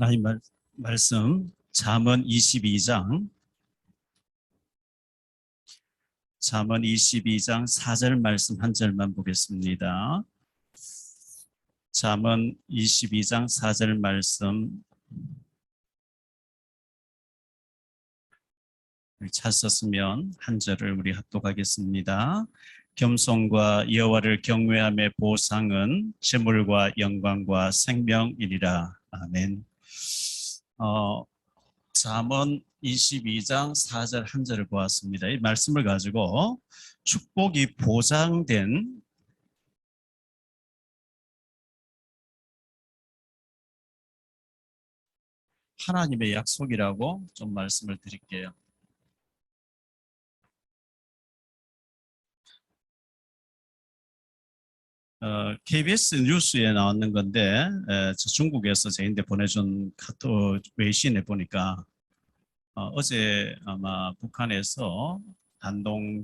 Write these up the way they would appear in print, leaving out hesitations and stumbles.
하나님 말씀 잠언 22장 4절 말씀 한 절만 보겠습니다. 잠언 22장 4절 말씀 찾았으면 한 절을 우리 합독하겠습니다. 겸손과 여호와를 경외함의 보상은 재물과 영광과 생명이리라. 아멘. 잠언 22장 4절 한 절을 보았습니다. 이 말씀을 가지고 축복이 보장된 하나님의 약속이라고 좀 말씀을 드릴게요. KBS 뉴스에 나왔는 건데 중국에서 저희한테 보내준 카톡 외신에 보니까 어제 아마 북한에서 단동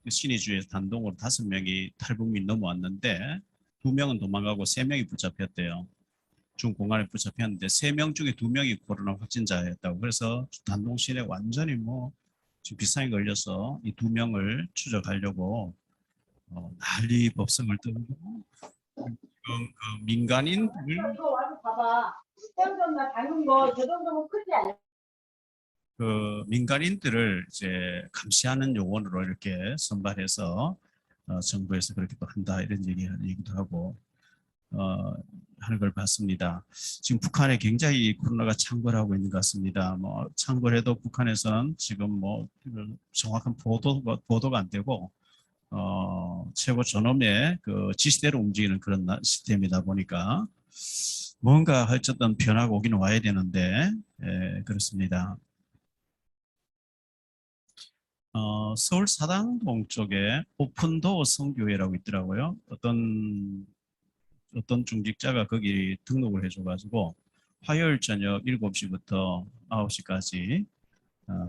신의주에서 단동으로 5명이 탈북민 넘어왔는데 2명은 도망가고 3명이 붙잡혔대요. 중공안에 붙잡혔는데 3명 중에 2명이 코로나 확진자였다고. 그래서 단동 시내 완전히 지금 비상이 걸려서 이 2명을 추적하려고 난리 법석을 떨고 지금 그 민간인들 와서 봐봐. 시장전나 닮은 거 저 정도면 크지 않아? 그 민간인들을 이제 감시하는 요원으로 이렇게 선발해서 정부에서 그렇게 또 한다 이런 얘기도 하고 하는 걸 봤습니다. 지금 북한에 굉장히 코로나가 창궐하고 있는 것 같습니다. 창궐해도 북한에서는 지금 정확한 보도가 안 되고 최고 존엄의 그 지시대로 움직이는 그런 시스템이다 보니까 뭔가 어쨌든 변화가 오기는 와야 되는데 그렇습니다. 서울 사당동 쪽에 오픈도어 성교회라고 있더라고요. 어떤 중직자가 거기 등록을 해줘가지고 화요일 저녁 7시부터 9시까지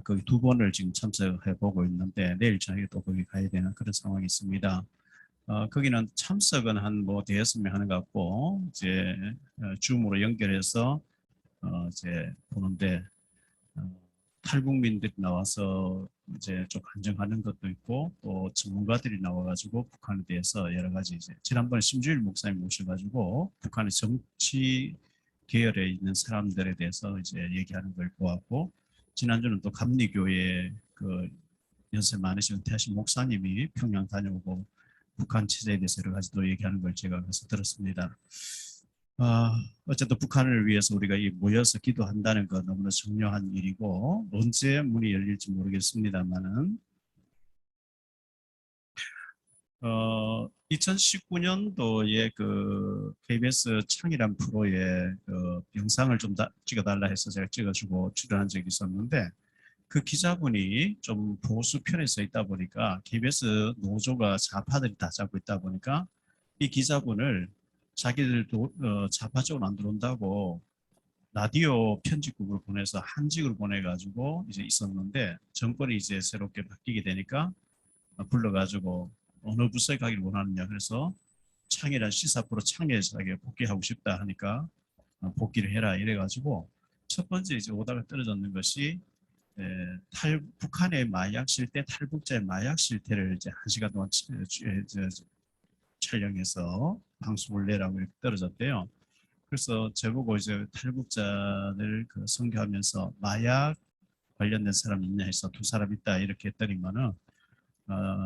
거기 2번을 지금 참석해 보고 있는데 내일 저녁에 또 거기 가야 되는 그런 상황이 있습니다. 거기는 참석은 한 대여섯 명 하는 것 같고 이제 줌으로 연결해서 이제 보는데 탈북민들이 나와서 이제 좀 간증하는 것도 있고 또 전문가들이 나와가지고 북한에 대해서 여러 가지 이제 지난번에 심주일 목사님 모셔가지고 북한의 정치 계열에 있는 사람들에 대해서 이제 얘기하는 걸 보았고 지난주는 또 감리교회 그 연세 많으신 은퇴하신 목사님이 평양 다녀오고 북한 체제에 대해서 여러 가지 또 얘기하는 걸 제가 가서 들었습니다. 어쨌든 북한을 위해서 우리가 모여서 기도한다는 건 너무나 중요한 일이고 언제 문이 열릴지 모르겠습니다만은 2019년도에 그 KBS 창이란 프로에 그 영상을 좀 찍어달라 해서 제가 찍어주고 출연한 적이 있었는데 그 기자분이 좀 보수 편에 서 있다 보니까 KBS 노조가 좌파들이 다 잡고 있다 보니까 이 기자분을 자기들도 좌파 쪽으로 안 들어온다고 라디오 편집국으로 보내서 한직으로 보내가지고 이제 있었는데 정권이 이제 새롭게 바뀌게 되니까 불러가지고 어느 부서에 가기를 원하느냐 그래서 창이란 시사 프로 창에 자기가 복귀하고 싶다 하니까 복귀를 해라 이래가지고 첫 번째 이제 오다가 떨어졌는 것이 북한의 마약 실태, 탈북자의 마약 실태를 이제 1시간 동안 촬영해서 방송을 내라고 이렇게 떨어졌대요. 그래서 저보고 이제 탈북자들 선교하면서 마약 관련된 사람 있냐 해서 2사람 있다 이렇게 했더니만은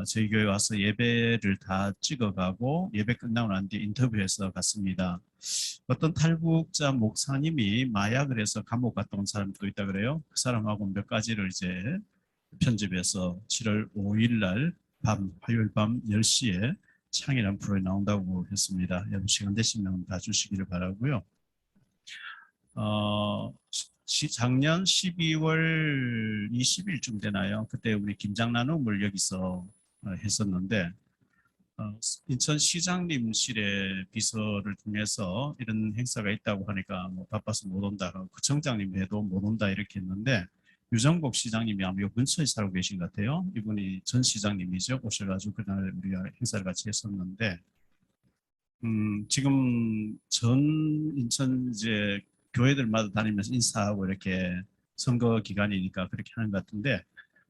저희 교회 와서 예배를 다 찍어가고 예배 끝나고 난 뒤에 인터뷰해서 갔습니다. 어떤 탈북자 목사님이 마약을 해서 감옥 갔다 온 사람도 있다 그래요. 그 사람하고 몇 가지를 이제 편집해서 7월 5일 날 화요일 밤 10시에 창이란 프로에 나온다고 했습니다. 여러분 시간 되시면 봐주시기를 바라고요. 작년 12월 20일쯤 되나요? 그때 우리 김장 나눔을 여기서 했었는데 인천시장님실의 비서를 통해서 이런 행사가 있다고 하니까 바빠서 못 온다. 구청장님 해도 못 온다 이렇게 했는데 유정복 시장님이 아마 요 근처에 살고 계신 것 같아요. 이분이 전 시장님이죠. 오셔가지고 그날 우리가 행사를 같이 했었는데 지금 전 인천 이제 교회들마다 다니면서 인사하고 이렇게 선거 기간이니까 그렇게 하는 것 같은데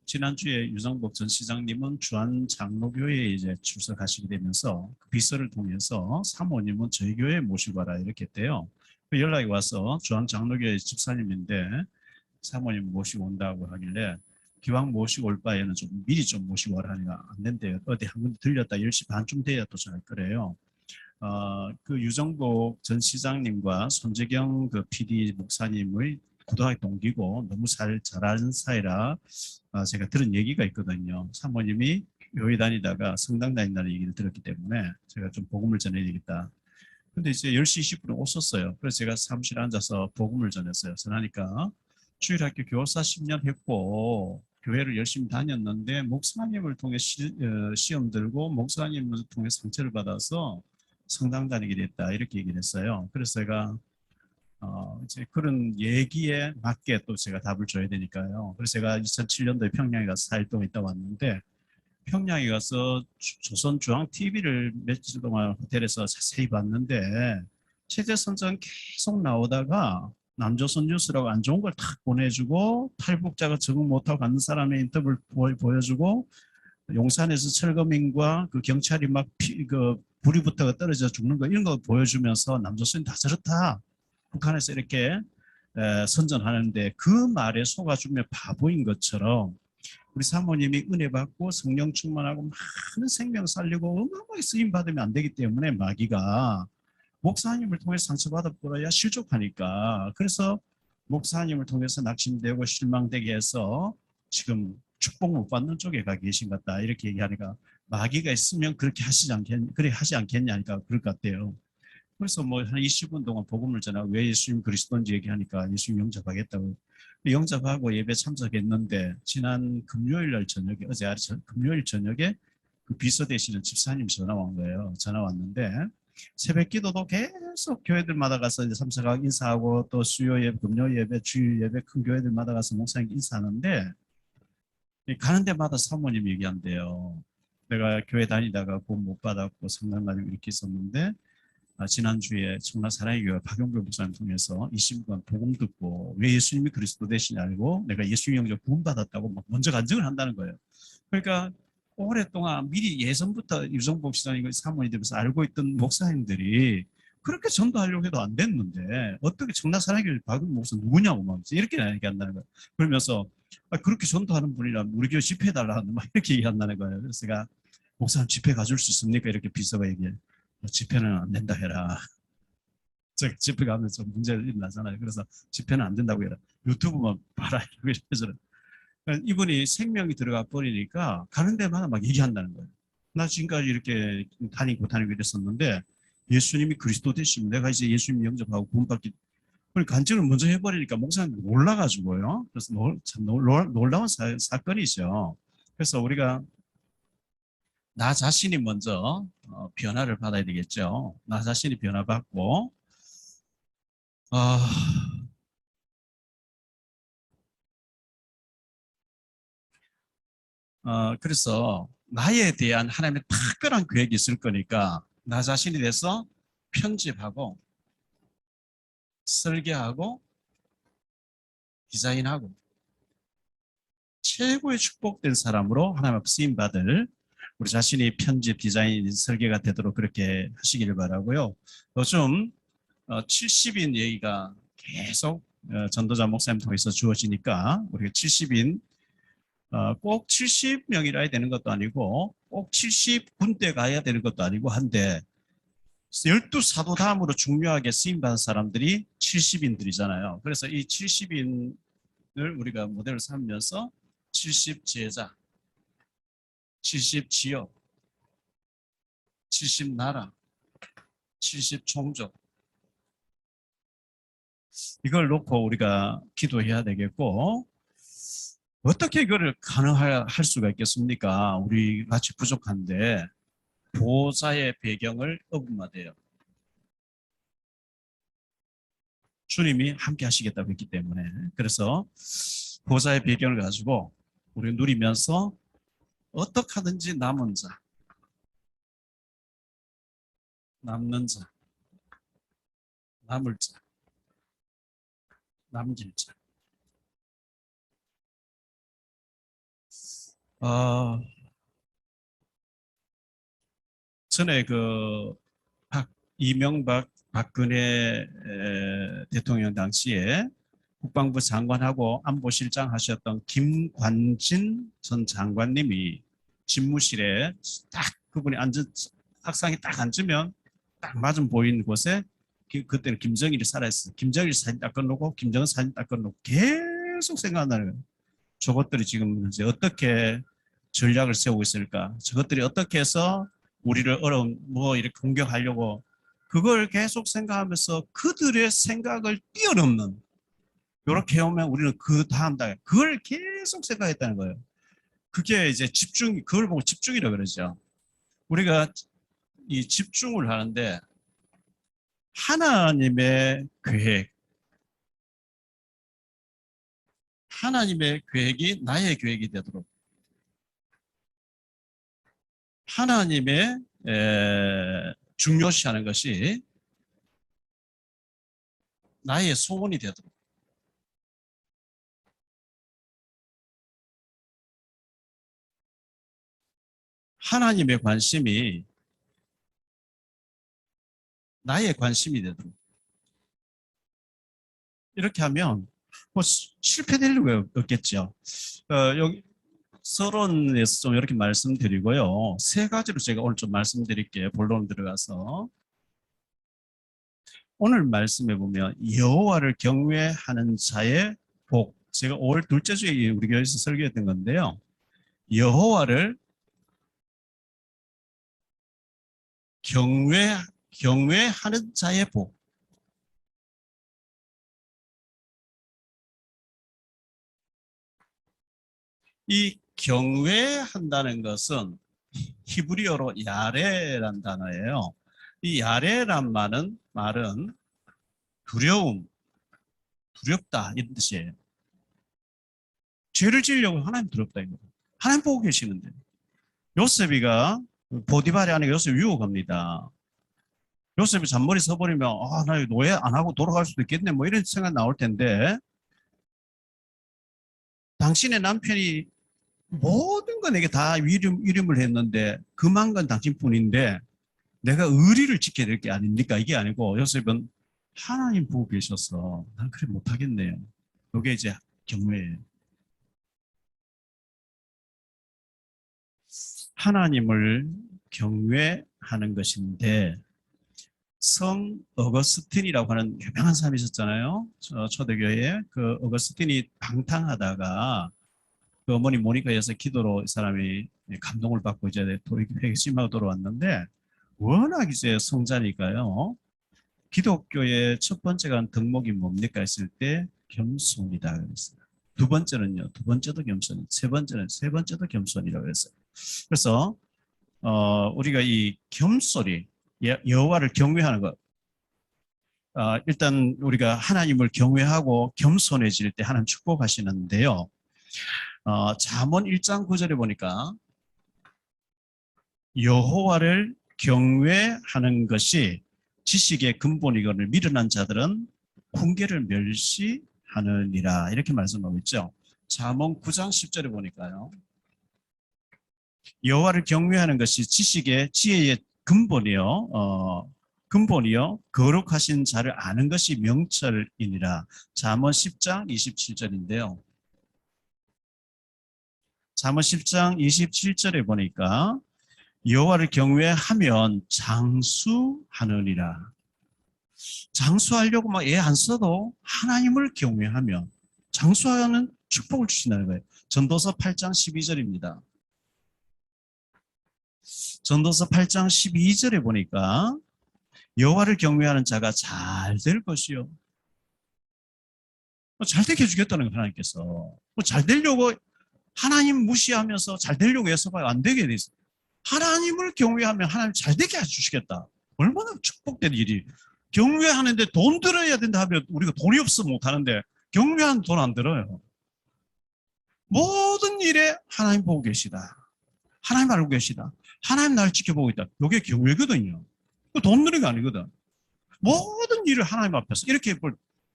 지난주에 유정복 전 시장님은 주한 장로교회에 이제 출석하시게 되면서 그 비서를 통해서 사모님은 저희 교회에 모시고 와라 이렇게 했대요. 그 연락이 와서 주한 장로교회 집사님인데 사모님 모시고 온다고 하길래 기왕 모시고 올 바에는 좀 미리 좀 모시고 와라 하니까 안 된대요. 어디 한 군데 들렸다 10시 반쯤 돼야 도착할 거래요. 그 유정복 전 시장님과 손재경 그 PD 목사님의 고등학교 동기고 너무 잘 아는 사이라 제가 들은 얘기가 있거든요. 사모님이 교회 다니다가 성당 다닌다는 얘기를 들었기 때문에 제가 좀 복음을 전해야 되겠다. 근데 이제 10시 20분에 오셨어요. 그래서 제가 사무실에 앉아서 복음을 전했어요. 전하니까 주일학교 교사 10년 했고 교회를 열심히 다녔는데 목사님을 통해 시험 들고 목사님을 통해 상처를 받아서 성당 다니게 됐다 이렇게 얘기를 했어요. 그래서 제가 이제 그런 얘기에 맞게 또 제가 답을 줘야 되니까요. 그래서 제가 2007년도에 평양에 가서 4일 동안 있다 왔는데 평양에 가서 조선중앙TV를 며칠 동안 호텔에서 자세히 봤는데 체제선전 계속 나오다가 남조선 뉴스라고 안 좋은 걸 탁 보내주고 탈북자가 적응 못하고 가는 사람의 인터뷰를 보여주고 용산에서 철거민과 그 경찰이 막 불이 붙어가 떨어져 죽는 거 이런 거 보여주면서 남조선이 다 저렇다. 북한에서 이렇게 선전하는데 그 말에 속아주면 바보인 것처럼 우리 사모님이 은혜 받고 성령 충만하고 많은 생명 살리고 어마어마하게 쓰임 받으면 안 되기 때문에 마귀가 목사님을 통해서 상처받아버려야 실족하니까 그래서 목사님을 통해서 낙심되고 실망되게 해서 지금 축복 못 받는 쪽에 가 계신 것 같다 이렇게 얘기하니까 마귀가 있으면 그렇게 하지 않겠냐니까 그럴 것 같아요. 그래서 뭐 한 20분 동안 복음을 전하고 왜 예수님 그리스도인지 얘기하니까 예수님 영접하겠다고 영접하고 예배 참석했는데 지난 금요일 날 저녁에 금요일 저녁에 그 비서 되시는 집사님 전화 온 거예요. 전화 왔는데 새벽 기도도 계속 교회들마다 가서 이제 참석하고 인사하고 또 수요 예배, 금요 예배, 주일 예배 큰 교회들마다 가서 목사님 인사하는데 가는 데마다 사모님이 얘기한대요. 내가 교회 다니다가 복 못 받았고 상담 가지고 이렇게 있었는데 지난주에 청라 사랑의 교회 박용배 목사님 통해서 20분 복음 듣고 왜 예수님이 그리스도 되시냐 알고 내가 예수님 영접 구원 받았다고 막 먼저 간증을 한다는 거예요. 그러니까 오랫동안 미리 예전부터 유정복 시장님 사모님들에서 알고 있던 목사님들이 그렇게 전도하려고 해도 안 됐는데 어떻게 청라 사랑의 교회 박용배 목사 누구냐고 막 이렇게 얘기한다는 거예요. 그러면서 그렇게 전도하는 분이라면 우리 교회 집회해달라는 막 이렇게 얘기한다는 거예요. 그래서 제가 목사님 집회 가줄 수 있습니까? 이렇게 비서가 얘기해. 집회는 안 된다 해라. 제가 집회 가면 좀 문제가 일어나잖아요. 그래서 집회는 안 된다고 해라. 유튜브만 봐라. 이러면서 이분이 생명이 들어가 버리니까 가는 데마다 막 얘기한다는 거예요. 나 지금까지 이렇게 다니고 이랬었는데 예수님이 그리스도 되시면 내가 이제 예수님 영접하고 구원받기 간증을 먼저 해버리니까 목사님 놀라가지고요. 그래서 참 놀라운 사건이죠. 그래서 우리가 나 자신이 먼저 변화를 받아야 되겠죠. 나 자신이 변화받고 그래서 나에 대한 하나님의 특별한 계획이 있을 거니까 나 자신이 돼서 편집하고 설계하고 디자인하고 최고의 축복된 사람으로 하나님 앞에 쓰임받을 우리 자신이 편집, 디자인, 설계가 되도록 그렇게 하시기를 바라고요. 요즘 70인 얘기가 계속 전도자 목사님 통해서 주어지니까 우리가 70인 꼭 70명이라 해야 되는 것도 아니고 꼭 70군데 가야 되는 것도 아니고 한데 12사도 다음으로 중요하게 쓰임받은 사람들이 70인들이잖아요. 그래서 이 70인을 우리가 모델을 삼으면서 70제자, 70지역, 70나라, 70종족 이걸 놓고 우리가 기도해야 되겠고 어떻게 이거를 가능할 수가 있겠습니까? 우리 같이 부족한데 보호자의 배경을 어긋나대요. 주님이 함께 하시겠다고 했기 때문에 그래서 보호자의 배경을 가지고 우리 누리면서 어떻게 하든지 남은 자, 남는 자, 남을 자 남길자. 어, 전에 이명박 박근혜 대통령 당시에 국방부 장관하고 안보실장 하셨던 김관진 전 장관님이 집무실에 딱 그분이 학상이 딱 앉으면 딱 맞은 보이는 곳에 그때는 김정일이 살아있어. 김정일 사진 딱 꺼놓고 김정은 사진 딱 꺼놓고 계속 생각나는 거예요. 저것들이 지금 이제 어떻게 전략을 세우고 있을까? 저것들이 어떻게 해서 우리를 이렇게 공격하려고 그걸 계속 생각하면서 그들의 생각을 뛰어넘는 이렇게 해오면 우리는 그 다음 달에 그걸 계속 생각했다는 거예요. 그게 이제 그걸 보고 집중이라고 그러죠. 우리가 이 집중을 하는데 하나님의 계획이 나의 계획이 되도록 하나님의 중요시하는 것이 나의 소원이 되도록 하나님의 관심이 나의 관심이 되도록 이렇게 하면 뭐 실패될 리가 없겠죠. 여기 서론에서 좀 이렇게 말씀드리고요. 세 가지로 제가 오늘 좀 말씀드릴게요. 본론 들어가서 오늘 말씀해 보면 여호와를 경외하는 자의 복. 제가 5월 둘째 주에 우리 교회에서 설교했던 건데요. 여호와를 경외하는 자의 복. 이 경외한다는 것은 히브리어로 야레란 단어예요. 이 야레란 말은 두렵다 이런 뜻이에요. 죄를 지으려고 하나님 두렵다 이거. 하나님 보고 계시는데 요셉이가 보디발이 아니고 요셉 유혹합니다. 요셉이 잔머리 서버리면 나 노예 안 하고 돌아갈 수도 있겠네 뭐 이런 생각 나올 텐데 당신의 남편이 모든 거 내게 다 위임을 했는데 금한 건 당신뿐인데 내가 의리를 지켜야 될 게 아닙니까? 이게 아니고 요셉은 하나님 보고 계셔서 난 그래 못하겠네요. 이게 이제 경외예요. 하나님을 경외하는 것인데 성 어거스틴이라고 하는 유명한 사람이 있었잖아요. 초대교회에 그 어거스틴이 방탕하다가 그 어머니 모니카에서 기도로 이 사람이 감동을 받고 이제 회심하고 돌아왔는데 워낙 이제 성자니까요. 기독교의 첫 번째가 덕목이 뭡니까 했을 때 겸손이다 그랬어요. 두 번째는요. 두 번째도 겸손, 세 번째도 겸손이라고 했어요. 그래서 우리가 이 겸손이 여호와를 경외하는 것. 일단 우리가 하나님을 경외하고 겸손해질 때 하나님 축복하시는데요. 잠언 1장 9절에 보니까 여호와를 경외하는 것이 지식의 근본이거늘 미련한 자들은 훈계를 멸시하느니라 이렇게 말씀하고 있죠. 잠언 9장 10절에 보니까요. 여호와를 경외하는 것이 지혜의 근본이요. 거룩하신 자를 아는 것이 명철이니라. 잠언 10장 27절인데요. 잠언 10장 27절에 보니까 여호와를 경외하면 장수하느니라. 장수하려고 막 애 안 써도 하나님을 경외하면 장수하는 축복을 주신다는 거예요. 전도서 8장 12절입니다. 전도서 8장 12절에 보니까 여호와를 경외하는 자가 잘 될 것이요. 잘 되게 해주겠다는 거예요. 하나님께서. 잘 되려고 하나님 무시하면서 잘 되려고 애써봐야 안 되게 돼 있어요. 하나님을 경외하면 하나님 잘 되게 해주시겠다. 얼마나 축복된 일이. 경외하는데 돈 들어야 된다 하면 우리가 돈이 없으면 못하는데 경외하는 돈 안 들어요. 모든 일에 하나님 보고 계시다. 하나님 알고 계시다. 하나님 나를 지켜보고 있다. 이게 경외거든요. 돈 드는 게 아니거든. 모든 일을 하나님 앞에서 이렇게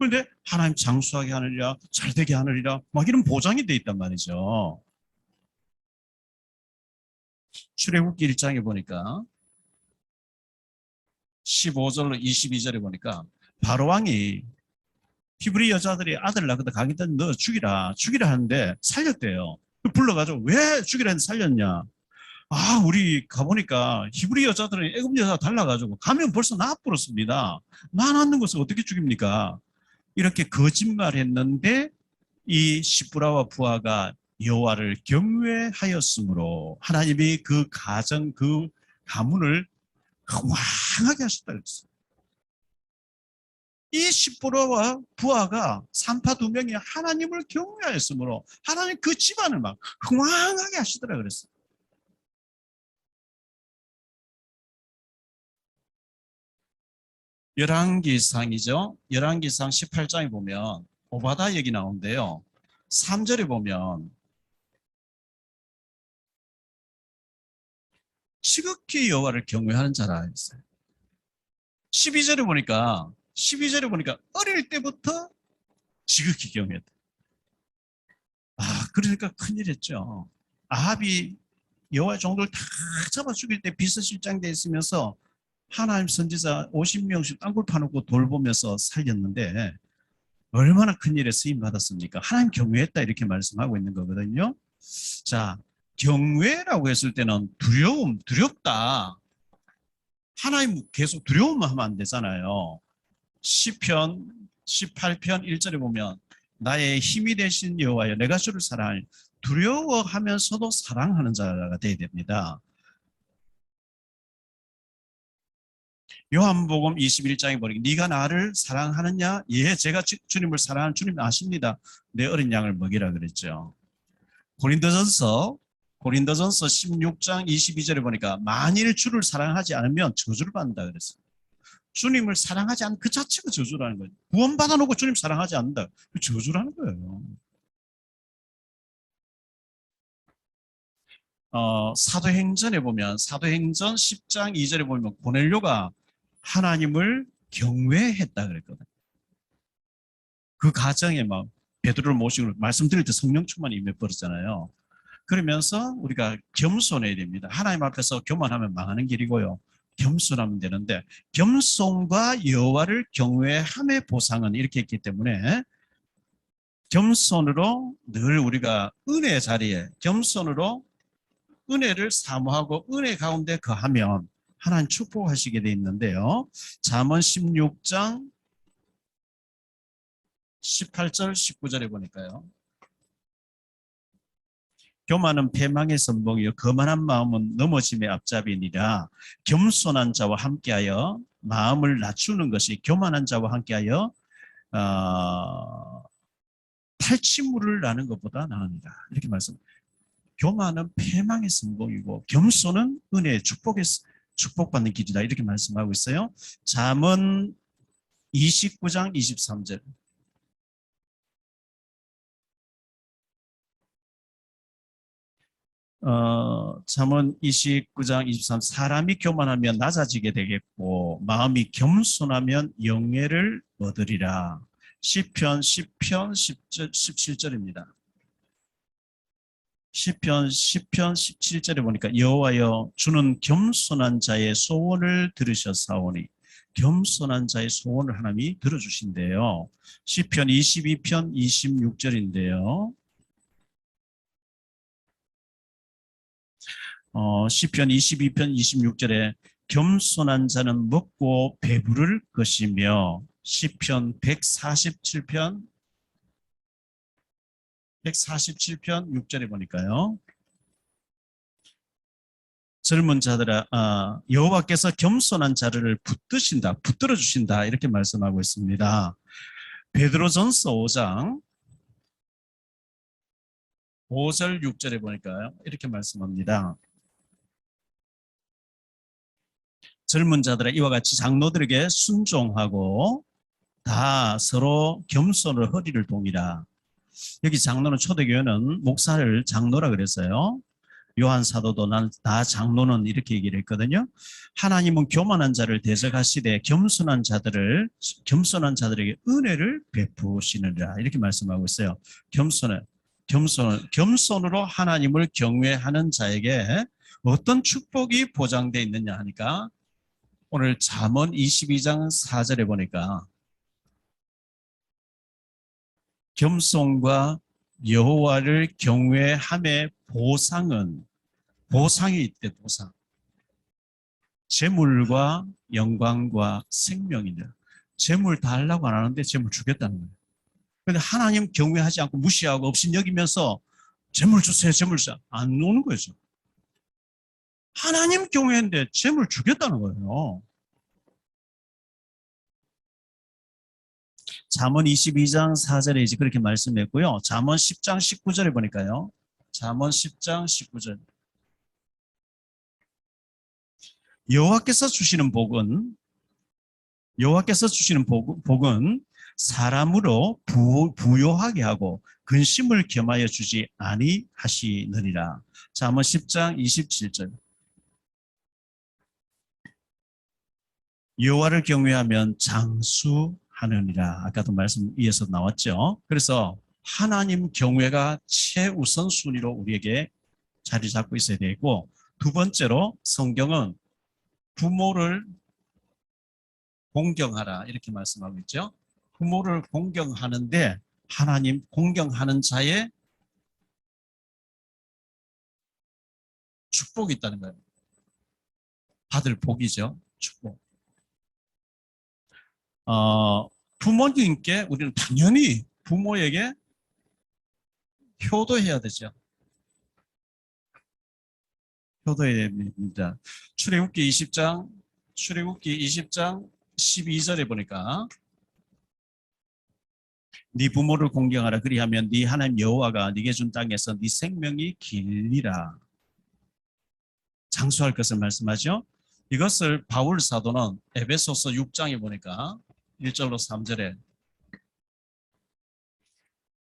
그런데 하나님 장수하게 하느니라, 잘되게 하느니라, 막 이런 보장이 돼 있단 말이죠. 출애굽기 1장에 보니까 15절로 22절에 보니까 바로왕이 히브리 여자들이 아들 낳거든 가기든 너 죽이라 하는데 살렸대요. 불러가지고 왜 죽이라 했는데 살렸냐? 아, 우리 가보니까 히브리 여자들은 애굽 여자 달라가지고 가면 벌써 나불었습니다. 나 낳는 것을 어떻게 죽입니까? 이렇게 거짓말했는데 이 시브라와 부하가 여호와를 경외하였으므로 하나님이 그 가정 그 가문을 왕하게 하셨다 그랬어요. 이 시브라와 부하가 산파 두 명이 하나님을 경외하였으므로 하나님 그 집안을 막 흥왕하게 하시더라 그랬어요. 열왕기상이죠. 열왕기상 18장에 보면 오바다 얘기 나오는데요. 3절에 보면 지극히 여호와를 경외하는 자라 했어요. 12절에 보니까 어릴 때부터 지극히 경외했다. 아, 그러니까 큰일했죠. 아합이 여호와의 종들을 다 잡아 죽일 때 비서실장돼 있으면서 하나님 선지자 50명씩 땅굴 파놓고 돌보면서 살렸는데 얼마나 큰일에 쓰임 받았습니까? 하나님 경외했다 이렇게 말씀하고 있는 거거든요. 자, 경외라고 했을 때는 두렵다. 하나님 계속 두려움만 하면 안 되잖아요. 시편 18편 1절에 보면 나의 힘이 되신 여호와여 내가 주를 사랑하니 두려워하면서도 사랑하는 자가 되어야 됩니다. 요한복음 21장에 보니까 네가 나를 사랑하느냐? 예, 제가 주님을 사랑하는 주님 아십니다. 내 어린 양을 먹이라 그랬죠. 고린도전서 16장 22절에 보니까 만일 주를 사랑하지 않으면 저주를 받는다 그랬어요. 주님을 사랑하지 않는 그 자체가 저주라는 거예요. 구원받아 놓고 주님 사랑하지 않는다. 그 저주라는 거예요. 사도행전에 보면 사도행전 10장 2절에 보면 고넬료가 하나님을 경외했다 그랬거든. 그 가정에 막 베드로를 모시고 말씀드릴 때 성령 충만이 임해버렸잖아요. 그러면서 우리가 겸손해야 됩니다. 하나님 앞에서 교만하면 망하는 길이고요. 겸손하면 되는데 겸손과 여호와를 경외함의 보상은 이렇게 했기 때문에 겸손으로 늘 우리가 은혜 자리에 겸손으로 은혜를 사모하고 은혜 가운데 거하면 하나님 축복하시게 돼 있는데요. 잠언 16장 18절 19절에 보니까요. 교만은 패망의 선봉이요 거만한 마음은 넘어짐의 앞잡이니라. 겸손한 자와 함께하여 마음을 낮추는 것이 교만한 자와 함께하여 탈취물을 나는 것보다 나으니라. 이렇게 말씀. 교만은 패망의 선봉이고 겸손은 은혜의 축복받는 길이다. 이렇게 말씀하고 있어요. 잠언 29장 23절. 잠언 29장 23 사람이 교만하면 낮아지게 되겠고 마음이 겸손하면 영예를 얻으리라. 시편 17절입니다. 시편 17절에 보니까 여호와여 주는 겸손한 자의 소원을 들으셨사오니 겸손한 자의 소원을 하나님이 들어주신대요. 시편 22편 26절인데요. 시편 22편 26절에 겸손한 자는 먹고 배부를 것이며 시편 147편 6절에 보니까요. 젊은 자들아 여호와께서 겸손한 자를 붙들어 주신다 이렇게 말씀하고 있습니다. 베드로전서 5장 5절 6절에 보니까요. 이렇게 말씀합니다. 젊은 자들아 이와 같이 장로들에게 순종하고 다 서로 겸손을 허리를 동이라. 여기 장로는 초대교회는 목사를 장로라 그랬어요. 요한 사도도 나 장로는 이렇게 얘기를 했거든요. 하나님은 교만한 자를 대적하시되 겸손한 자들에게 은혜를 베푸시느니라 이렇게 말씀하고 있어요. 겸손으로 하나님을 경외하는 자에게 어떤 축복이 보장되어 있느냐 하니까 오늘 잠언 22장 4절에 보니까 겸손과 여호와를 경외함의 보상이 있대. 보상. 재물과 영광과 생명이다. 재물 달라고 안 하는데 재물 주겠다는 거예요. 근데 하나님 경외하지 않고 무시하고 없인 여기면서 재물 주세요, 재물 주세요. 안 오는 거죠. 하나님 경외인데 재물 주겠다는 거예요. 잠언 22장 4절에 이제 그렇게 말씀했고요. 잠언 10장 19절에 보니까요. 잠언 10장 19절. 여호와께서 주시는 복은 사람으로 부요하게 하고 근심을 겸하여 주지 아니하시느니라. 잠언 10장 27절. 여호와를 경외하면 장수하느니라. 아까도 말씀 위에서 나왔죠. 그래서 하나님 경외가 최우선 순위로 우리에게 자리 잡고 있어야 되고, 두 번째로 성경은 부모를 공경하라 이렇게 말씀하고 있죠. 부모를 공경하는데 하나님 공경하는 자의 축복이 있다는 거예요. 받을 복이죠. 축복. 부모님께 우리는 당연히 부모에게 효도해야 되죠. 효도해야 됩니다. 출애굽기 20장 12절에 보니까 네 부모를 공경하라 그리하면 네 하나님 여호와가 네게 준 땅에서 네 생명이 길리라. 장수할 것을 말씀하죠. 이것을 바울 사도는 에베소서 6장에 보니까 1절로 3절에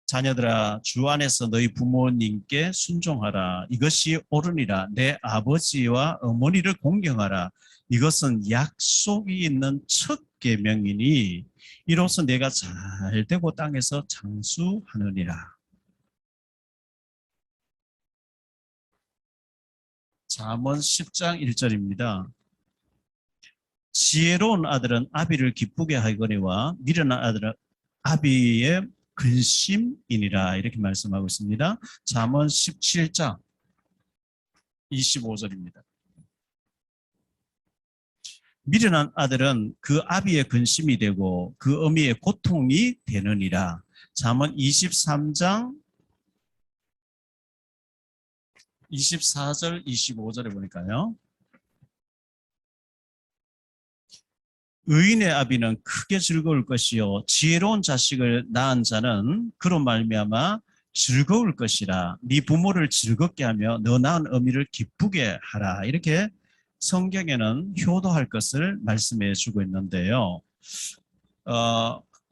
자녀들아 주 안에서 너희 부모님께 순종하라. 이것이 옳으니라. 내 아버지와 어머니를 공경하라. 이것은 약속이 있는 첫 계명이니 이로써 내가 잘되고 땅에서 장수하느니라. 잠언 10장 1절입니다. 지혜로운 아들은 아비를 기쁘게 하거니와 미련한 아들은 아비의 근심이니라 이렇게 말씀하고 있습니다. 잠언 17장 25절입니다. 미련한 아들은 그 아비의 근심이 되고 그 어미의 고통이 되느니라. 잠언 23장 24절 25절에 보니까요. 의인의 아비는 크게 즐거울 것이요 지혜로운 자식을 낳은 자는 그로 말미암아 즐거울 것이라. 네 부모를 즐겁게 하며 너 낳은 어미를 기쁘게 하라. 이렇게 성경에는 효도할 것을 말씀해 주고 있는데요.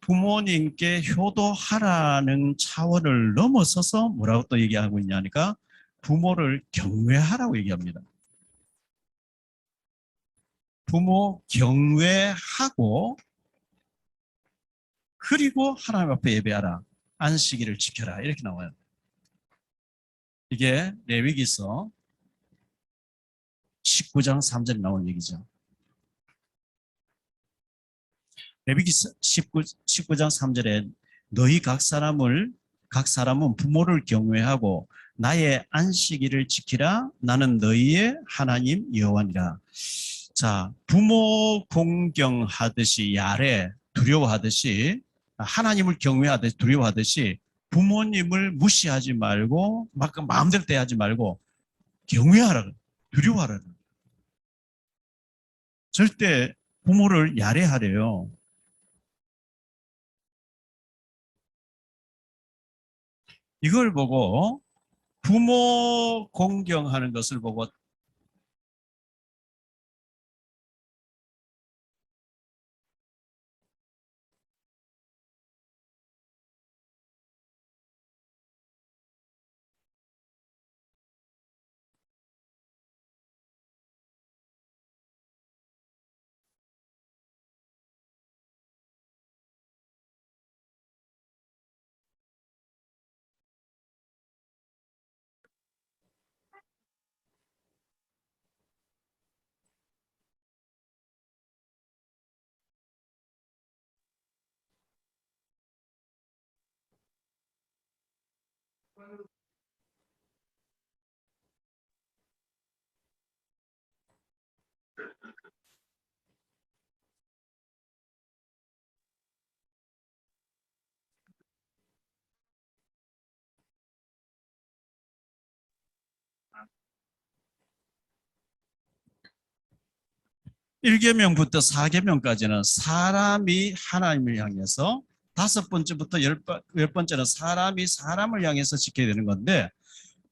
부모님께 효도하라는 차원을 넘어서서 뭐라고 또 얘기하고 있냐니까 부모를 경외하라고 얘기합니다. 부모 경외하고 그리고 하나님 앞에 예배하라. 안식일을 지켜라. 이렇게 나와요. 이게 레위기서 19장 3절에 나온 얘기죠. 레위기서 19장 3절에 너희 각 사람은 부모를 경외하고 나의 안식일을 지키라. 나는 너희의 하나님 여호와니라. 자, 부모 공경하듯이 야래 두려워하듯이 하나님을 경외하듯이 두려워하듯이 부모님을 무시하지 말고 막 마음대로 대하지 말고 경외하라. 두려워하라. 절대 부모를 야래하래요. 이걸 보고 부모 공경하는 것을 보고 1계명부터 4계명까지는 사람이 하나님을 향해서, 5번째부터 10번째는 사람이 사람을 향해서 지켜야 되는 건데,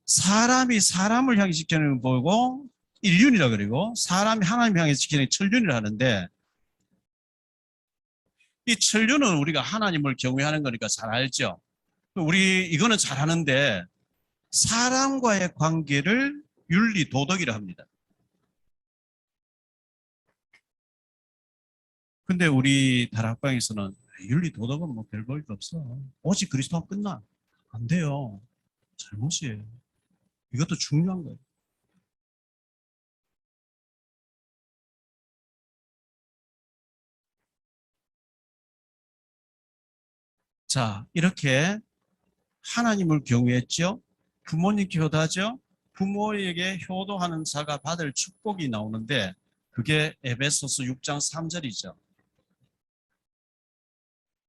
사람이 사람을 향해 지키는 걸 보고 일륜이라 그러고, 사람이 하나님을 향해 지키는 게 천륜이라 하는데, 이 천륜은 우리가 하나님을 경외하는 거니까 잘 알죠. 우리 이거는 잘 하는데, 사람과의 관계를 윤리 도덕이라 합니다. 근데 우리 다락방에서는 윤리 도덕은 뭐 별 볼 거 없어. 오직 그리스도하고 끝나. 안 돼요. 잘못이에요. 이것도 중요한 거예요. 자, 이렇게 하나님을 경외했죠. 부모님께 효도하죠. 부모에게 효도하는 자가 받을 축복이 나오는데, 그게 에베소서 6장 3절이죠.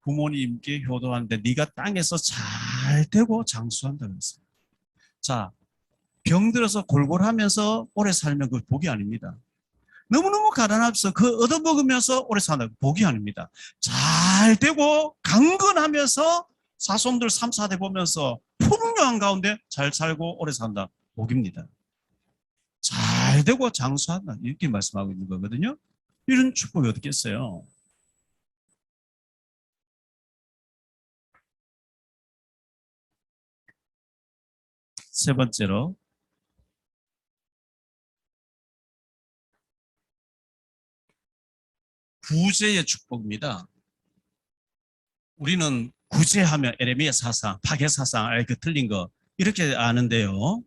부모님께 효도하는데 네가 땅에서 잘 되고 장수한다 그랬어요. 자, 병들어서 골골하면서 오래 살면 그 복이 아닙니다. 너무너무 가난해서 그 얻어먹으면서 오래 산다. 복이 아닙니다. 잘 되고 강건하면서 사손들 3, 4대 보면서 풍요한 가운데 잘 살고 오래 산다. 복입니다. 잘 되고 장수한다. 이렇게 말씀하고 있는 거거든요. 이런 축복이 어떻겠어요? 세 번째로, 구제의 축복입니다. 우리는 구제하면 에레미야 사상, 파괴 사상, 그 틀린 거 이렇게 아는데요.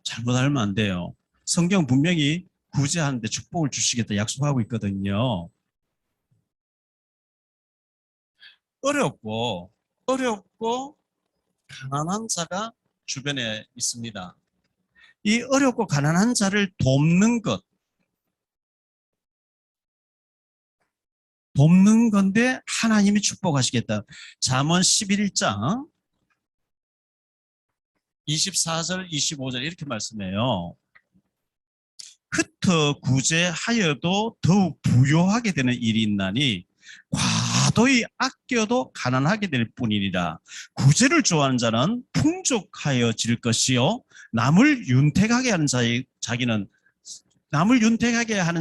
잘못 알면 안 돼요. 성경 분명히 구제하는데 축복을 주시겠다 약속하고 있거든요. 어렵고 가난한 자가 주변에 있습니다. 이 어렵고 가난한 자를 돕는 건데 하나님이 축복하시겠다. 잠언 11장 24절 25절 이렇게 말씀해요. 흩어 구제하여도 더욱 부요하게 되는 일이 있나니 과도히 아껴도 가난하게 될 뿐이니라. 구제를 좋아하는 자는 풍족하여질 것이요 남을 윤택하게 하는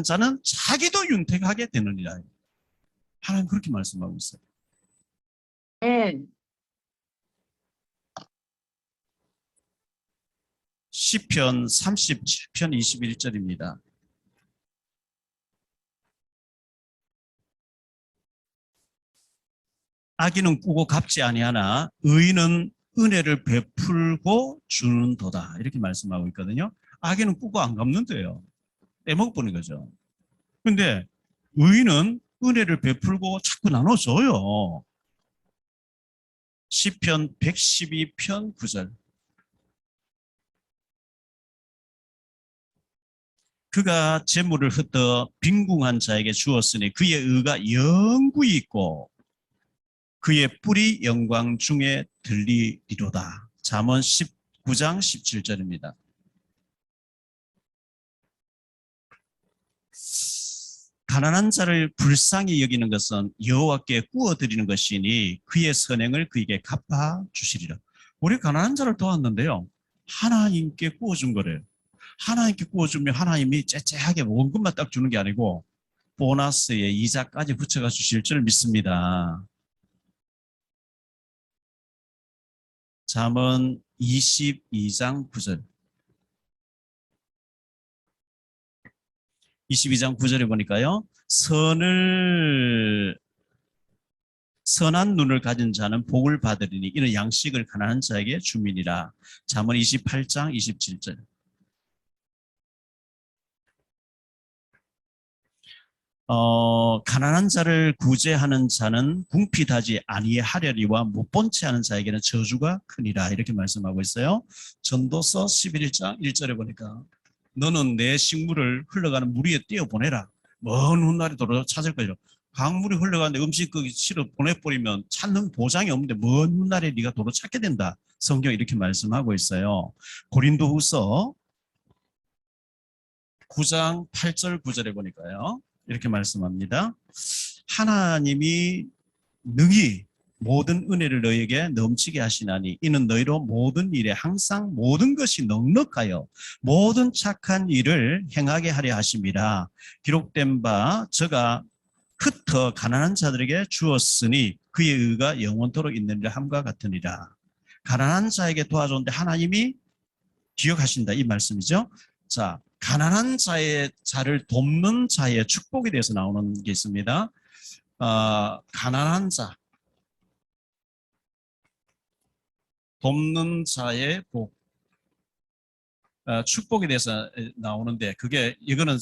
자는 자기도 윤택하게 되느니라. 하나님 그렇게 말씀하고 있어요. 네. 시편 37편 21절입니다. 악인은 꾸고 갚지 아니하나 의인은 은혜를 베풀고 주는도다. 이렇게 말씀하고 있거든요. 악인은 꾸고 안 갚는데요. 떼먹어버린 거죠. 근데 의인은 은혜를 베풀고 자꾸 나눠줘요. 시편 112편 9절. 그가 재물을 흩어 빈궁한 자에게 주었으니 그의 의가 영구히 있고 그의 뿔이 영광 중에 들리리로다. 잠언 19장 17절입니다. 가난한 자를 불쌍히 여기는 것은 여호와께 구워드리는 것이니 그의 선행을 그에게 갚아 주시리라. 우리 가난한 자를 도왔는데요. 하나님께 구워준 거래요. 하나님께 구워주면 하나님이 째째하게 원금만 딱 주는 게 아니고 보너스에 이자까지 붙여가 주실 줄 믿습니다. 잠언 22장 9절. 22장 9절에 보니까요. 선한 눈을 가진 자는 복을 받으리니 이는 양식을 가난한 자에게 주민이라. 잠언 28장 27절. 가난한 자를 구제하는 자는 궁핍하지 아니하려니와 못 본 채 하는 자에게는 저주가 크니라. 이렇게 말씀하고 있어요. 전도서 11장 1절에 보니까 너는 내 식물을 흘러가는 물 위에 띄어보내라. 먼 훗날에 도로 찾을 거죠. 강물이 흘러가는데 음식 그 실어 보내버리면 찾는 보장이 없는데 먼 훗날에 네가 도로 찾게 된다. 성경 이렇게 말씀하고 있어요. 고린도후서 9장 8절 9절에 보니까요. 이렇게 말씀합니다. 하나님이 능히 모든 은혜를 너희에게 넘치게 하시나니 이는 너희로 모든 일에 항상 모든 것이 넉넉하여 모든 착한 일을 행하게 하려 하심이라. 기록된 바 저가 흩어 가난한 자들에게 주었으니 그의 의가 영원토록 있느니라 함과 같으니라. 가난한 자에게 도와줬는데 하나님이 기억하신다 이 말씀이죠. 자, 가난한 자를 돕는 자의 축복에 대해서 나오는 게 있습니다. 가난한 자, 돕는 자의 복, 축복에 대해서 나오는데 그게 이거는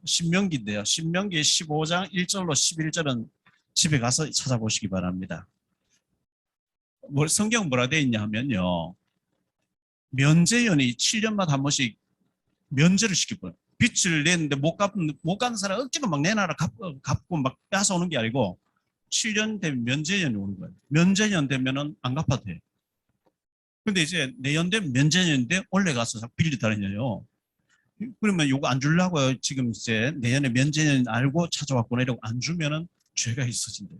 신명기인데요. 신명기 15장 1절로 11절은 집에 가서 찾아보시기 바랍니다. 성경 뭐라 되어 있냐 하면요. 면제연이 7년마다 한 번씩 면제를 시키고요. 빚을 냈는데 못 갚는 사람 억지로 막 내놔라 갚고 막 뺏어오는 게 아니고 7년 되면 면제년이 오는 거예요. 면제년 되면은 안 갚아도 돼요. 근데 이제 내년 되면 면제년인데 원래 가서 빌리다니요. 그러면 요거 안 주려고 지금 이제 내년에 면제년 알고 찾아왔구나 이러고 안 주면은 죄가 있어진대.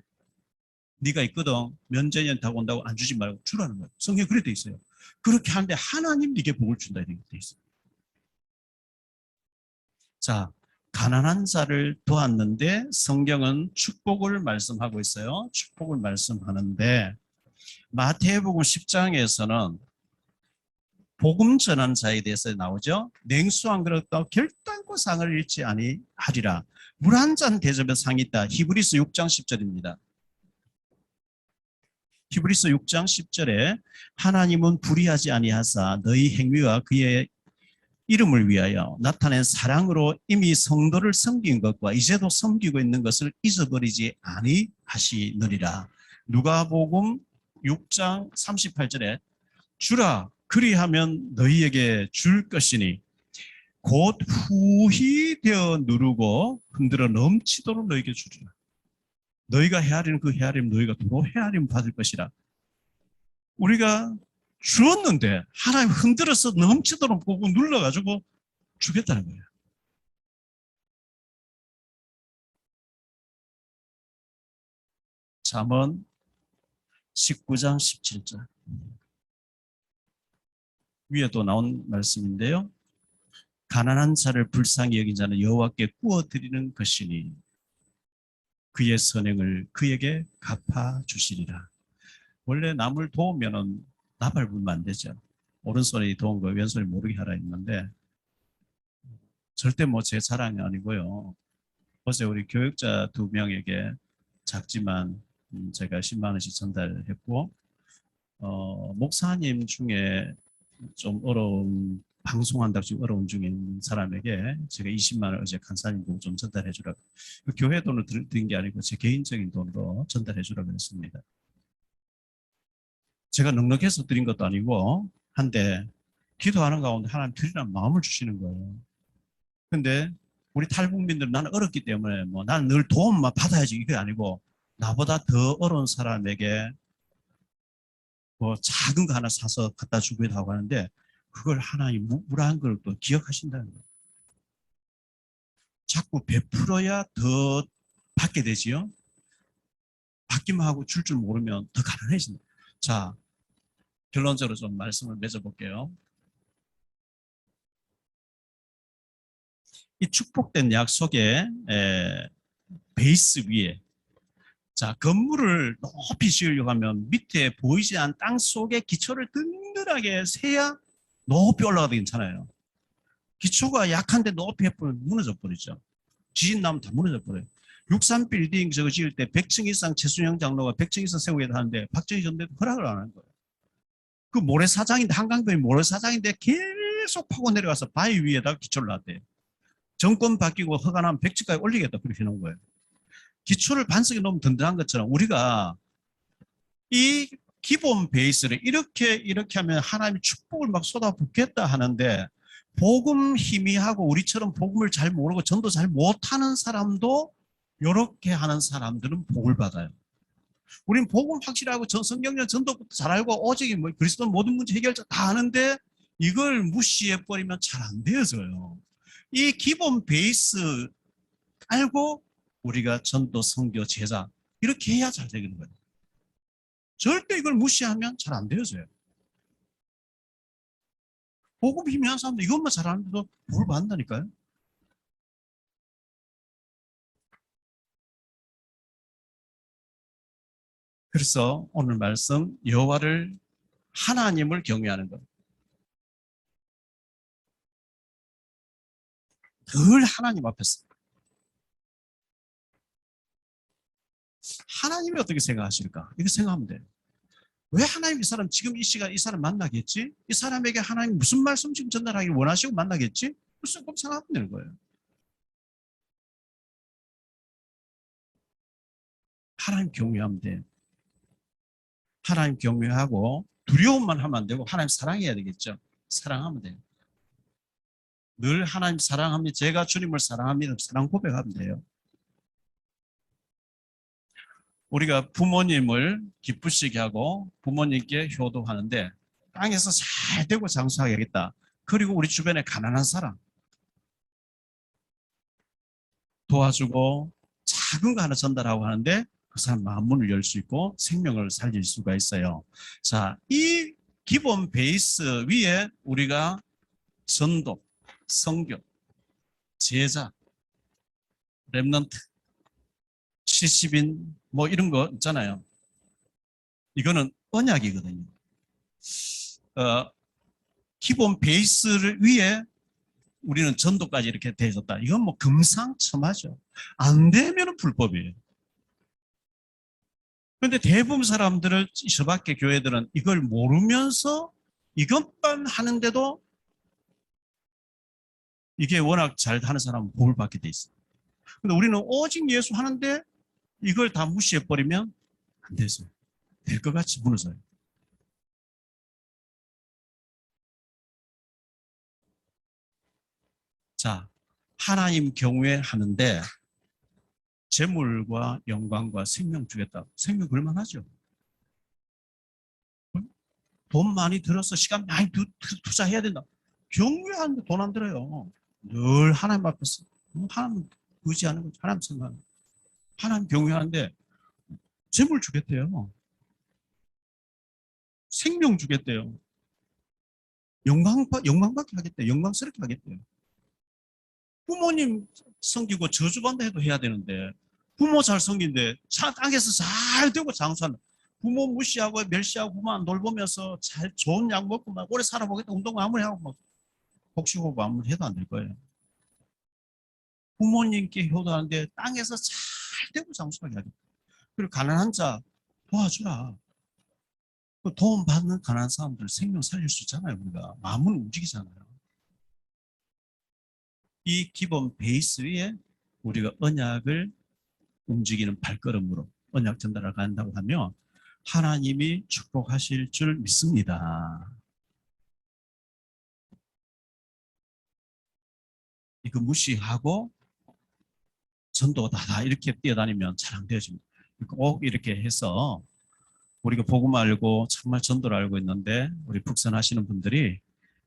네가 있거든. 면제년 타고 온다고 안 주지 말고 주라는 거예요. 성경에 그렇게 돼 있어요. 그렇게 하는데 하나님 네게 복을 준다 이렇게 돼 있어요. 자, 가난한 자를 도왔는데 성경은 축복을 말씀하고 있어요. 축복을 말씀하는데 마태복음 10장에서는 복음 전한 자에 대해서 나오죠. 냉수 한 그릇도 결단코 상을 잃지 아니하리라. 물 한 잔 대접에 상이 있다. 히브리서 6장 10절입니다. 히브리서 6장 10절에 하나님은 불의하지 아니하사 너희 행위와 그의 이름을 위하여 나타낸 사랑으로 이미 성도를 섬긴 것과 이제도 섬기고 있는 것을 잊어버리지 아니하시느니라. 누가복음 6장 38절에 주라 그리하면 너희에게 줄 것이니 곧 후히 되어 누르고 흔들어 넘치도록 너희에게 주리라. 너희가 헤아리는 그 헤아림 너희가 도로 헤아림 받을 것이라. 우리가 주었는데 하나님 흔들어서 넘치도록 보고 눌러가지고 주겠다는 거예요. 잠언 19장 17절 위에도 나온 말씀인데요. 가난한 자를 불쌍히 여긴 자는 여호와께 구워드리는 것이니 그의 선행을 그에게 갚아주시리라. 원래 남을 도우면은 나발 불면 안 되죠. 오른손이 도운 거 왼손이 모르게 하라 했는데 절대 뭐 제 자랑이 아니고요. 어제 우리 교육자 2명에게 작지만 제가 10만 원씩 전달했고 목사님 중에 좀 어려운 방송한다고 지금 어려운 중인 사람에게 제가 20만 원 어제 간사님 보고 좀 전달해 주라고 그 교회 돈을 드린 게 아니고 제 개인적인 돈으로 전달해 주라고 했습니다. 제가 넉넉해서 드린 것도 아니고 한데 기도하는 가운데 하나님 드리라는 마음을 주시는 거예요. 근데 우리 탈북민들은 나는 어렵기 때문에 뭐 나는 늘 도움만 받아야지 이게 아니고 나보다 더 어려운 사람에게 뭐 작은 거 하나 사서 갖다 주기도 하고 하는데 그걸 하나님 무라한 걸 또 기억하신다는 거예요. 자꾸 베풀어야 더 받게 되지요. 받기만 하고 줄 줄 모르면 더 가난해진다. 자, 결론적으로 좀 말씀을 맺어볼게요. 이 축복된 약속의 베이스 위에 자 건물을 높이 지으려고 하면 밑에 보이지 않는 땅 속에 기초를 든든하게 세야 높이 올라가도 괜찮아요. 기초가 약한데 높이 해버리면 무너져 버리죠. 지진 나면 다 무너져 버려요. 63 빌딩 저거 지을 때 100층 이상 최순영 장로가 100층 이상 세우게 하는데 박정희 전 대통령 허락을 안 하는 거예요. 그 모래사장인데 한강변이 모래사장인데 계속 파고 내려가서 바위 위에다가 기초를 놨대요. 정권 바뀌고 허가 나면 100지까지 올리겠다. 그렇게 해놓은 거예요. 기초를 반석에 놓으면 든든한 것처럼 우리가 이 기본 베이스를 이렇게 하면 하나님이 축복을 막 쏟아붓겠다 하는데 복음 희미하고 우리처럼 복음을 잘 모르고 전도 잘 못하는 사람도 이렇게 하는 사람들은 복을 받아요. 우린 복음 확실하고 성경적 전도부터 잘 알고 오직이 뭐 그리스도 모든 문제 해결자 다 아는데 이걸 무시해버리면 잘 안 되어져요. 이 기본 베이스 알고 우리가 전도, 선교, 제자 이렇게 해야 잘 되는 거예요. 절대 이걸 무시하면 잘 안 되어져요. 복음 희미한 사람도 이것만 잘하는데도 복을 받는다니까요. 그래서 오늘 말씀 여호와를 하나님을 경외하는 것. 늘 하나님 앞에서. 하나님이 어떻게 생각하실까? 이렇게 생각하면 돼요. 왜 하나님 이 사람 지금 이 시간 이 사람 만나겠지? 이 사람에게 하나님 무슨 말씀 지금 전달하기 원하시고 만나겠지? 무슨 꼭 생각하면 되는 거예요. 하나님 경외하면 돼. 하나님 경외하고 두려움만 하면 안 되고 하나님 사랑해야 되겠죠. 사랑하면 돼요. 늘 하나님 사랑합니다. 제가 주님을 사랑합니다. 사랑 고백하면 돼요. 우리가 부모님을 기쁘시게 하고 부모님께 효도하는데 땅에서 잘 되고 장수하겠다. 그리고 우리 주변에 가난한 사람 도와주고 작은 거 하나 전달하고 하는데 그 사람 마음문을 열 수 있고 생명을 살릴 수가 있어요. 자, 이 기본 베이스 위에 우리가 전도, 선교, 제자, 렘넌트, 70인 뭐 이런 거 있잖아요. 이거는 언약이거든요. 기본 베이스를 위에 우리는 전도까지 이렇게 되어졌다. 이건 뭐 금상첨화죠. 안 되면 불법이에요. 그런데 대부분 사람들은 저밖에 교회들은 이걸 모르면서 이것만 하는데도 이게 워낙 잘 하는 사람은 복을 받게 돼 있어요. 근데 우리는 오직 예수 하는데 이걸 다 무시해버리면 안 되죠. 될 것 같이 무너져요. 자, 하나님 경외하는데 재물과 영광과 생명 주겠다. 생명 그럴만하죠. 돈 많이 들어서 시간 많이 투자해야 된다. 경외하는데 돈 안 들어요. 늘 하나님 앞에서 하나님 의지하는 거죠. 하나님 생각하는 거죠. 하나님 경외하는데 재물 주겠대요. 생명 주겠대요. 영광받게 하겠대요. 영광스럽게 하겠대요. 부모님 섬기고 저주받는다 해도 해야 되는데 부모 잘 섬긴데 땅에서 잘 되고 장수하는 부모 무시하고 멸시하고 부모 안 돌보면서 잘 좋은 약 먹고 막 오래 살아보겠다 운동 아무리 하고 막 복식호흡 아무리 해도 안 될 거예요. 부모님께 효도하는데 땅에서 잘 되고 장수하게 하겠다. 그리고 가난한 자 도와주라. 도움 받는 가난한 사람들 생명 살릴 수 있잖아요. 우리가 마음은 움직이잖아요. 이 기본 베이스 위에 우리가 언약을 움직이는 발걸음으로 언약 전달을 간다고 하면 하나님이 축복하실 줄 믿습니다. 이거 무시하고 전도가 다 이렇게 뛰어다니면 잘 안 되어집니다. 꼭 이렇게 해서 우리가 복음 알고 정말 전도를 알고 있는데 우리 북선하시는 분들이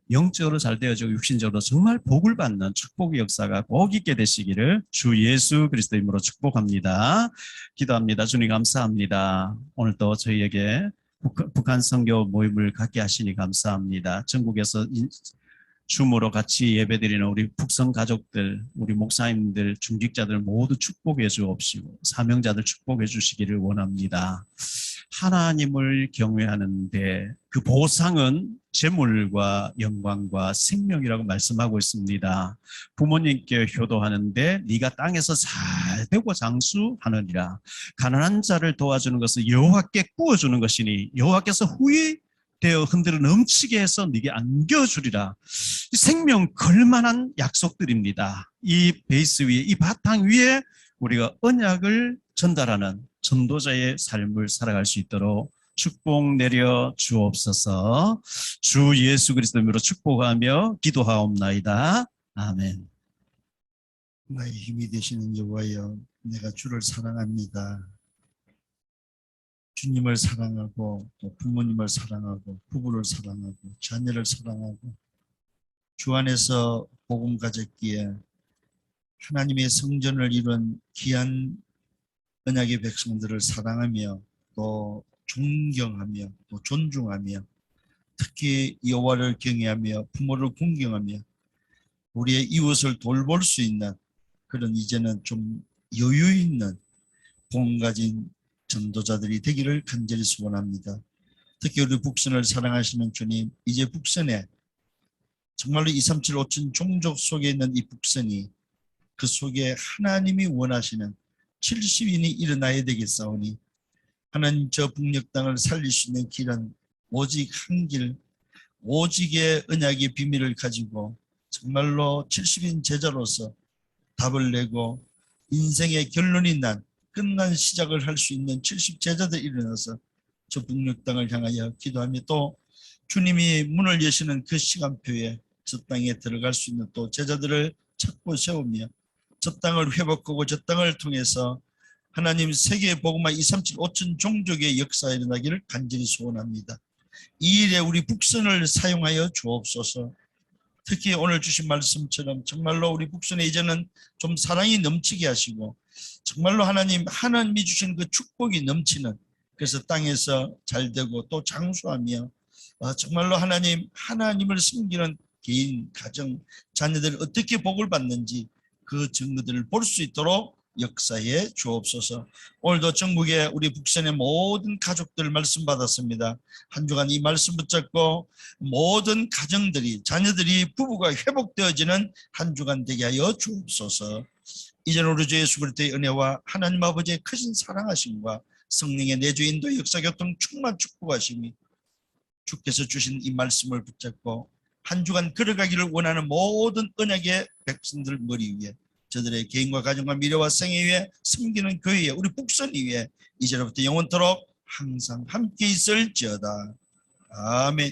영적으로 잘 되어지고 육신적으로 정말 복을 받는 축복의 역사가 꼭 있게 되시기를 주 예수 그리스도 이름으로 축복합니다. 기도합니다. 주님 감사합니다. 오늘 또 저희에게 북한 선교 모임을 갖게 하시니 감사합니다. 전국에서 줌으로 같이 예배드리는 우리 북성 가족들, 우리 목사님들, 중직자들 모두 축복해 주옵시고 사명자들 축복해 주시기를 원합니다. 하나님을 경외하는데 그 보상은 재물과 영광과 생명이라고 말씀하고 있습니다. 부모님께 효도하는데 네가 땅에서 잘 되고 장수하느니라. 가난한 자를 도와주는 것은 여호와께 구워주는 것이니 여호와께서 후히 회복되어 흔들어 넘치게 해서 네게 안겨주리라. 생명 걸만한 약속들입니다. 이 베이스 위에, 이 바탕 위에 우리가 언약을 전달하는 전도자의 삶을 살아갈 수 있도록 축복 내려 주옵소서. 주 예수 그리스도 이름으로 축복하며 기도하옵나이다. 아멘. 나의 힘이 되시는 여호와여, 내가 주를 사랑합니다. 주님을 사랑하고 또 부모님을 사랑하고 부부를 사랑하고 자녀를 사랑하고 주 안에서 복음 가졌기에 하나님의 성전을 이룬 귀한 언약의 백성들을 사랑하며 또 존경하며 또 존중하며 특히 여호와를 경외하며 부모를 공경하며 우리의 이웃을 돌볼 수 있는 그런 이제는 좀 여유 있는 복음 가진 전도자들이 되기를 간절히 소원합니다. 특히 우리 북선을 사랑하시는 주님, 이제 북선에 정말로 237 5천 종족 속에 있는 이 북선이 그 속에 하나님이 원하시는 70인이 일어나야 되겠사오니 하나님 저 북녘 땅을 살릴 수 있는 길은 오직 한 길, 오직의 언약의 비밀을 가지고 정말로 70인 제자로서 답을 내고 인생의 결론이 난 끝난 시작을 할 수 있는 70 제자들이 일어나서 저 북녘 땅을 향하여 기도하며 또 주님이 문을 여시는 그 시간표에 저 땅에 들어갈 수 있는 또 제자들을 찾고 세우며 저 땅을 회복하고 저 땅을 통해서 하나님 세계 복음화 237 5천 종족의 역사에 일어나기를 간절히 소원합니다. 이 일에 우리 북선을 사용하여 주옵소서. 특히 오늘 주신 말씀처럼 정말로 우리 북선에 이제는 좀 사랑이 넘치게 하시고 정말로 하나님이 주신 그 축복이 넘치는, 그래서 땅에서 잘되고 또 장수하며 정말로 하나님을 섬기는 개인, 가정, 자녀들 어떻게 복을 받는지 그 증거들을 볼 수 있도록 역사에 주옵소서. 오늘도 전국에 우리 북선의 모든 가족들 말씀 받았습니다. 한 주간 이 말씀 붙잡고 모든 가정들이, 자녀들이, 부부가 회복되어지는 한 주간 되게 하여 주옵소서. 이제는 우리 주 예수 그리스도의 은혜와 하나님 아버지의 크신 사랑하심과 성령의 내주 인도 역사 교통 충만 축복하심이 주께서 주신 이 말씀을 붙잡고 한 주간 걸어가기를 원하는 모든 언약의 백성들 머리 위에, 저들의 개인과 가정과 미래와 생애 위에, 섬기는 교회에, 우리 북선 위에 이제로부터 영원토록 항상 함께 있을지어다. 아멘.